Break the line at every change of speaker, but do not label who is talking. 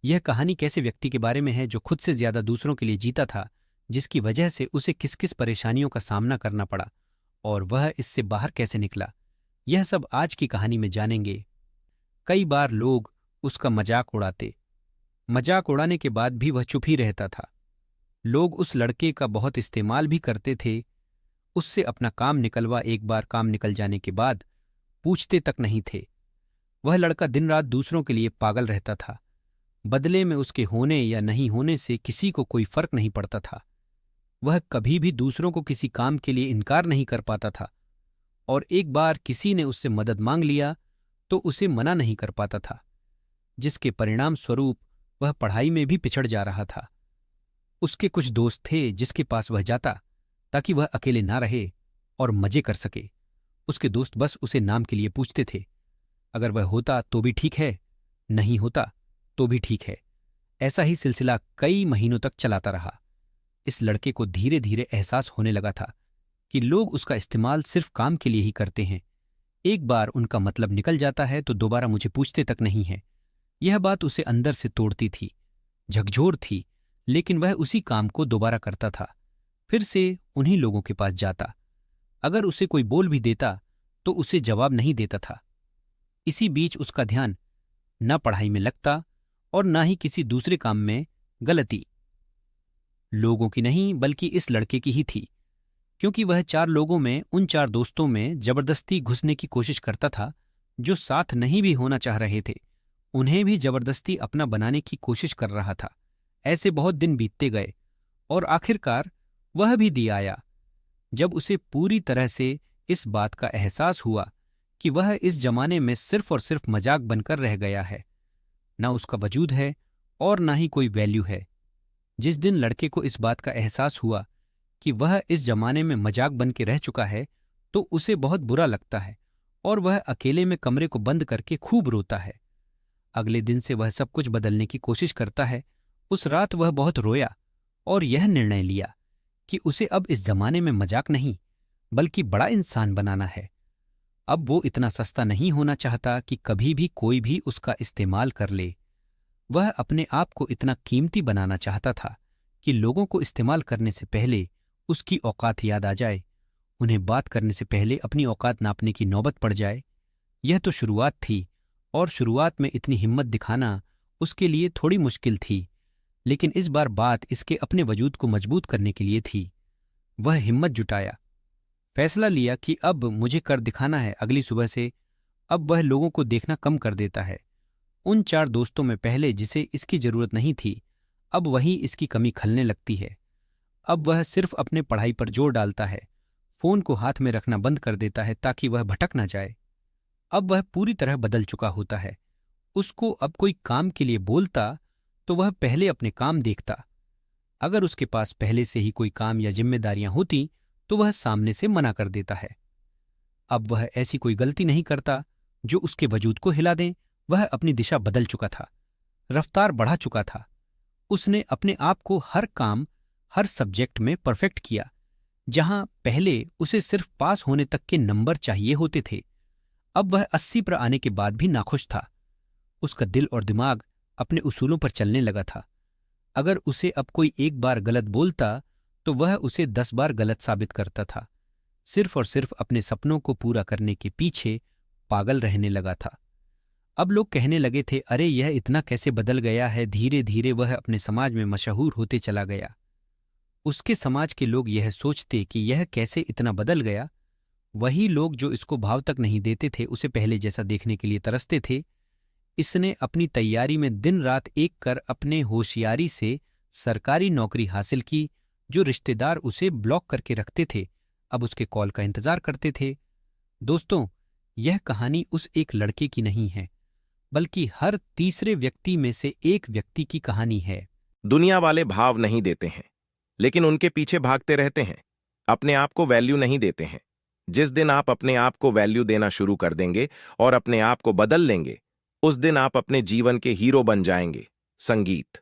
यह कहानी कैसे व्यक्ति के बारे में है जो खुद से ज्यादा दूसरों के लिए जीता था, जिसकी वजह से उसे किस किस परेशानियों का सामना करना पड़ा और वह इससे बाहर कैसे निकला। यह सब आज की कहानी में जानेंगे। कई बार लोग उसका मजाक उड़ाते, मजाक उड़ाने के बाद भी वह चुप ही रहता था। लोग उस लड़के का बहुत इस्तेमाल भी करते थे, उससे अपना काम निकलवा एक बार काम निकल जाने के बाद पूछते तक नहीं थे। वह लड़का दिन रात दूसरों के लिए पागल रहता था। बदले में उसके होने या नहीं होने से किसी को कोई फर्क नहीं पड़ता था। वह कभी भी दूसरों को किसी काम के लिए इनकार नहीं कर पाता था और एक बार किसी ने उससे मदद मांग लिया तो उसे मना नहीं कर पाता था, जिसके परिणाम स्वरूप वह पढ़ाई में भी पिछड़ जा रहा था। उसके कुछ दोस्त थे जिसके पास वह जाता ताकि वह अकेले ना रहे और मजे कर सके। उसके दोस्त बस उसे नाम के लिए पूछते थे। अगर वह होता तो भी ठीक है, नहीं होता तो भी ठीक है। ऐसा ही सिलसिला कई महीनों तक चलाता रहा। इस लड़के को धीरे धीरे एहसास होने लगा था कि लोग उसका इस्तेमाल सिर्फ काम के लिए ही करते हैं। एक बार उनका मतलब निकल जाता है तो दोबारा मुझे पूछते तक नहीं है। यह बात उसे अंदर से तोड़ती थी, झकझोर थी, लेकिन वह उसी काम को दोबारा करता था। फिर से उन्हीं लोगों के पास जाता। अगर उसे कोई बोल भी देता तो उसे जवाब नहीं देता था। इसी बीच उसका ध्यान न पढ़ाई में लगता और न ही किसी दूसरे काम में। गलती लोगों की नहीं बल्कि इस लड़के की ही थी, क्योंकि वह 4 लोगों में, उन 4 दोस्तों में जबरदस्ती घुसने की कोशिश करता था जो साथ नहीं भी होना चाह रहे थे। उन्हें भी जबरदस्ती अपना बनाने की कोशिश कर रहा था। ऐसे बहुत दिन बीतते गए और आखिरकार वह भी दिन आया जब उसे पूरी तरह से इस बात का एहसास हुआ कि वह इस जमाने में सिर्फ और सिर्फ मजाक बनकर रह गया है। न उसका वजूद है और न ही कोई वैल्यू है। जिस दिन लड़के को इस बात का एहसास हुआ कि वह इस जमाने में मजाक बन के रह चुका है तो उसे बहुत बुरा लगता है और वह अकेले में कमरे को बंद करके खूब रोता है। अगले दिन से वह सब कुछ बदलने की कोशिश करता है। उस रात वह बहुत रोया और यह निर्णय लिया कि उसे अब इस जमाने में मजाक नहीं बल्कि बड़ा इंसान बनाना है। अब वो इतना सस्ता नहीं होना चाहता कि कभी भी कोई भी उसका इस्तेमाल कर ले। वह अपने आप को इतना कीमती बनाना चाहता था कि लोगों को इस्तेमाल करने से पहले उसकी औकात याद आ जाए, उन्हें बात करने से पहले अपनी औकात नापने की नौबत पड़ जाए। यह तो शुरुआत थी और शुरुआत में इतनी हिम्मत दिखाना उसके लिए थोड़ी मुश्किल थी, लेकिन इस बार बात इसके अपने वजूद को मजबूत करने के लिए थी। वह हिम्मत जुटाया, फैसला लिया कि अब मुझे कर दिखाना है। अगली सुबह से अब वह लोगों को देखना कम कर देता है। उन 4 दोस्तों में पहले जिसे इसकी जरूरत नहीं थी, अब वही इसकी कमी खलने लगती है। अब वह सिर्फ अपने पढ़ाई पर जोर डालता है, फोन को हाथ में रखना बंद कर देता है ताकि वह भटक न जाए। अब वह पूरी तरह बदल चुका होता है। उसको अब कोई काम के लिए बोलता तो वह पहले अपने काम देखता। अगर उसके पास पहले से ही कोई काम या जिम्मेदारियां होती तो वह सामने से मना कर देता है। अब वह ऐसी कोई गलती नहीं करता जो उसके वजूद को हिला दें। वह अपनी दिशा बदल चुका था, रफ्तार बढ़ा चुका था। उसने अपने आप को हर काम, हर सब्जेक्ट में परफेक्ट किया। जहां पहले उसे सिर्फ पास होने तक के नंबर चाहिए होते थे, अब वह 80 पर आने के बाद भी नाखुश था। उसका दिल और दिमाग अपने उसूलों पर चलने लगा था। अगर उसे अब कोई एक बार गलत बोलता तो वह उसे 10 बार गलत साबित करता था। सिर्फ और सिर्फ अपने सपनों को पूरा करने के पीछे पागल रहने लगा था। अब लोग कहने लगे थे, अरे यह इतना कैसे बदल गया है। धीरे धीरे वह अपने समाज में मशहूर होते चला गया। उसके समाज के लोग यह सोचते कि यह कैसे इतना बदल गया। वही लोग जो इसको भाव तक नहीं देते थे उसे पहले जैसा देखने के लिए तरसते थे। इसने अपनी तैयारी में दिन रात एक कर अपने होशियारी से सरकारी नौकरी हासिल की। जो रिश्तेदार उसे ब्लॉक करके रखते थे अब उसके कॉल का इंतजार करते थे। दोस्तों, यह कहानी उस एक लड़के की नहीं है, बल्कि हर तीसरे व्यक्ति में से एक व्यक्ति की कहानी है।
दुनिया वाले भाव नहीं देते हैं, लेकिन उनके पीछे भागते रहते हैं। अपने आप को वैल्यू नहीं देते हैं। जिस दिन आप अपने आप को वैल्यू देना शुरू कर देंगे और अपने आप को बदल लेंगे, उस दिन आप अपने जीवन के हीरो बन जाएंगे। संगीत।